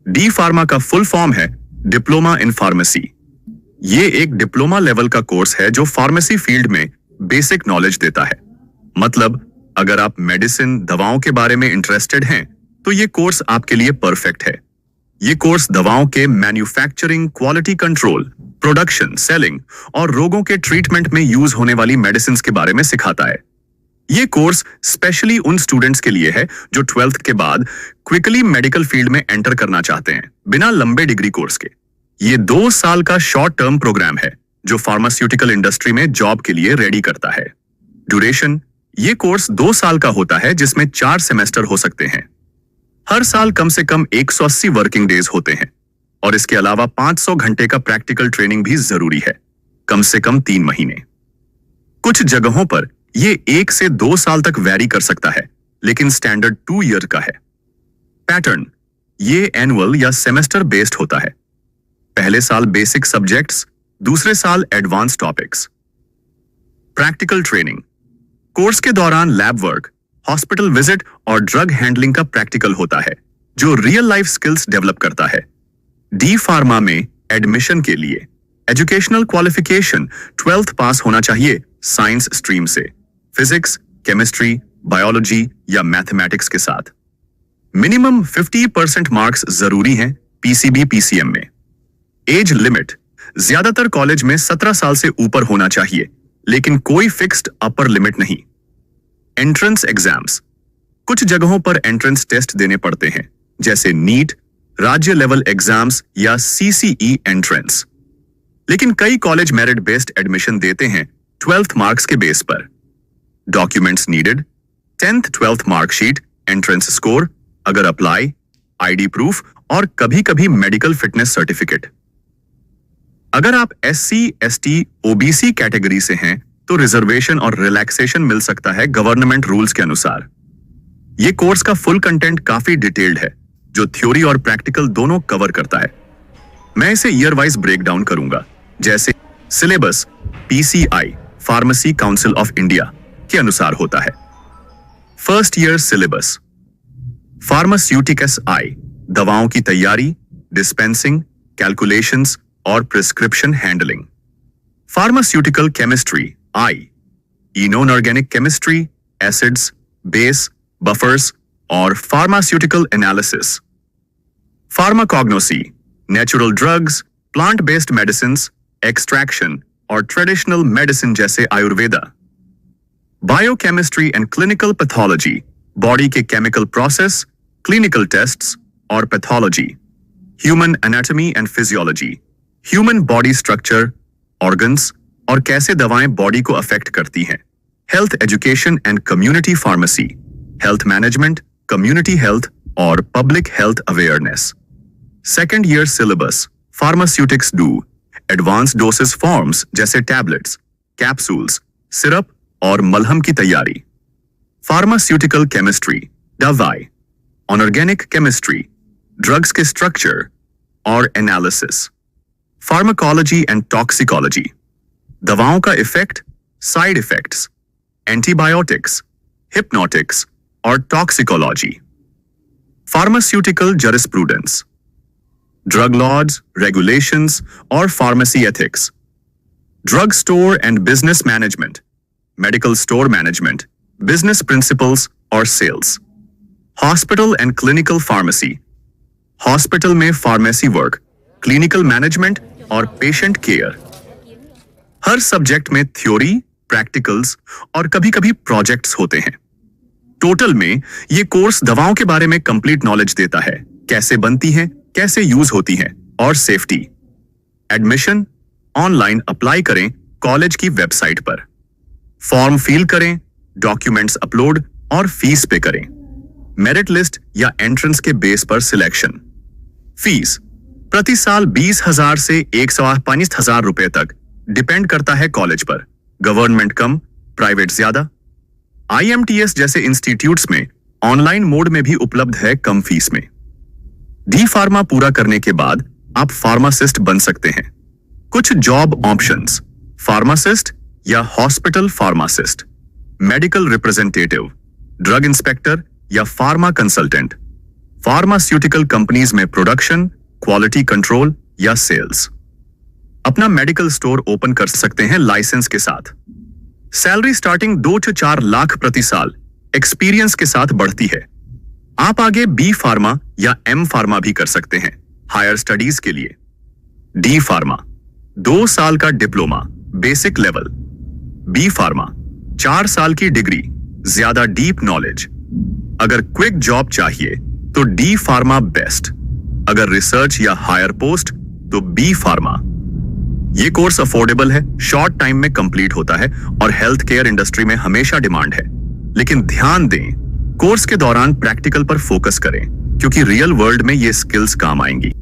D pharma का full form है diploma in pharmacy. ये एक डिप्लोमा लेवल का कोर्स है जो फार्मेसी फील्ड में बेसिक नॉलेज देता है। मतलब अगर आप मेडिसिन दवाओं के बारे में इंटरेस्टेड हैं तो ये कोर्स आपके लिए परफेक्ट है। ये कोर्स दवाओं के manufacturing, quality control, production, selling और रोगों के ट्रीटमेंट में यूज होने वाली मेडिसिन के बारे में सिखाता है। ये कोर्स स्पेशली उन स्टूडेंट्स के लिए है जो 12th के बाद क्विकली मेडिकल फील्ड में एंटर करना चाहते हैं बिना लंबे डिग्री कोर्स के। ये 2 साल का शॉर्ट टर्म प्रोग्राम है जो फार्मास्यूटिकल इंडस्ट्री में जॉब के लिए रेडी करता है। ड्यूरेशन, ये कोर्स 2 साल का होता है जिसमें 4 सेमेस्टर हो सकते हैं। हर साल कम से कम 180 वर्किंग डेज होते हैं और इसके अलावा 500 घंटे का प्रैक्टिकल ट्रेनिंग भी जरूरी है, कम से कम 3 महीने। कुछ जगहों पर ये 1 से 2 साल तक वैरी कर सकता है, लेकिन स्टैंडर्ड 2 ईयर का है। पैटर्न, ये एनुअल या सेमेस्टर बेस्ड होता है। पहले साल बेसिक सब्जेक्ट्स, दूसरे साल advance topics. Practical training, course के दौरान लैब वर्क, हॉस्पिटल विजिट और ड्रग हैंडलिंग का प्रैक्टिकल होता है जो रियल लाइफ स्किल्स डेवलप करता है। डी फार्मा में एडमिशन के लिए एजुकेशनल क्वालिफिकेशन 12th पास होना चाहिए साइंस स्ट्रीम से, फिजिक्स, केमिस्ट्री, बायोलॉजी या मैथमेटिक्स के साथ। मिनिमम 50% मार्क्स जरूरी हैं पीसीबी पीसीएम में। एज लिमिट, ज्यादातर कॉलेज में 17 साल से ऊपर होना चाहिए, लेकिन कोई फिक्स्ड अपर लिमिट नहीं। एंट्रेंस एग्जाम्स, कुछ जगहों पर एंट्रेंस टेस्ट देने पड़ते हैं जैसे नीट, राज्य लेवल एग्जाम्स या सीसीई एंट्रेंस। लेकिन कई कॉलेज मेरिट बेस्ड एडमिशन देते हैं 12th मार्क्स के बेस पर। Documents needed, 10th 12th marksheet, entrance score, अगर अप्लाई, आईडी प्रूफ और कभी-कभी मेडिकल फिटनेस सर्टिफिकेट। अगर आप एससी, एसटी, ओबीसी कैटेगरी से हैं तो रिजर्वेशन और रिलैक्सेशन मिल सकता है गवर्नमेंट रूल्स के अनुसार। यह कोर्स का फुल कंटेंट काफी डिटेल्ड है जो थ्योरी और प्रैक्टिकल दोनों कवर करता है। मैं इसे ईयर वाइज ब्रेक डाउन करूंगा, जैसे syllabus PCI Pharmacy Council of India के अनुसार होता है। First year syllabus, pharmaceutics I, दवाओं की तैयारी, डिस्पेंसिंग, कैलकुलेशंस और prescription handling. Pharmaceutical chemistry I, inorganic chemistry, acids, base, buffers और pharmaceutical analysis. Pharmacognosy, natural drugs, plant based medicine, extraction और ट्रेडिशनल मेडिसिन जैसे Ayurveda. Biochemistry and clinical pathology, body के chemical process, clinical tests और pathology. Human anatomy and physiology, human body structure, organs और कैसे दवाएं body को affect करती हैं। Health education and community pharmacy, health management, community health और public health awareness. Second year syllabus, pharmaceutics डू, advance doses forms जैसे टैबलेट्स, कैप्सूल्स, सिरप और मलहम की तैयारी। फार्मास्यूटिकल केमिस्ट्री, दवाई, ऑर्गेनिक केमिस्ट्री, ड्रग्स के स्ट्रक्चर और एनालिसिस। फार्माकोलॉजी एंड टॉक्सिकोलॉजी, दवाओं का effect, side effects, antibiotics, hypnotics और toxicology. Pharmaceutical jurisprudence, drug laws, regulations और pharmacy ethics. Drug store and business management, medical store management, business principles और sales. Hospital and clinical pharmacy, hospital में pharmacy work, clinical management और patient care. हर subject में theory, practicals और कभी-कभी projects होते हैं। टोटल में ये कोर्स दवाओं के बारे में कंप्लीट नॉलेज देता है, कैसे बनती हैं, कैसे यूज होती हैं और सेफ्टी। एडमिशन ऑनलाइन अप्लाई करें कॉलेज की वेबसाइट पर। फॉर्म फिल करें, डॉक्यूमेंट्स अपलोड और फीस पे करें। मेरिट लिस्ट या एंट्रेंस के बेस पर सिलेक्शन। फीस प्रति साल 20,000 से 1,45,000 रुपए तक डिपेंड करता है कॉलेज पर। गवर्नमेंट कम, प्राइवेट ज्यादा। आईएमटीएस जैसे इंस्टीट्यूट्स में ऑनलाइन मोड में भी उपलब्ध है कम फीस में। डी फार्मा पूरा करने के बाद आप फार्मासिस्ट बन सकते हैं। कुछ जॉब ऑप्शंस, फार्मासिस्ट या hospital pharmacist, medical representative, drug inspector या फार्मा कंसल्टेंट, फार्मास्यूटिकल कंपनीज में प्रोडक्शन, क्वालिटी कंट्रोल या सेल्स। अपना मेडिकल स्टोर ओपन कर सकते हैं लाइसेंस के साथ। सैलरी स्टार्टिंग 2 से 4 लाख प्रति साल एक्सपीरियंस के साथ बढ़ती है। आप आगे बी फार्मा या एम फार्मा भी कर सकते हैं हायर स्टडीज के लिए। डी फार्मा 2 साल का diploma basic level. B pharma 4 साल की डिग्री, ज्यादा डीप नॉलेज। अगर क्विक जॉब चाहिए तो डी फार्मा बेस्ट। अगर रिसर्च या हायर पोस्ट तो बी फार्मा। ये कोर्स अफोर्डेबल है, शॉर्ट टाइम में कंप्लीट होता है और हेल्थ केयर इंडस्ट्री में हमेशा डिमांड है। लेकिन ध्यान दें, कोर्स के दौरान प्रैक्टिकल पर फोकस करें क्योंकि रियल वर्ल्ड में ये स्किल्स काम आएंगी।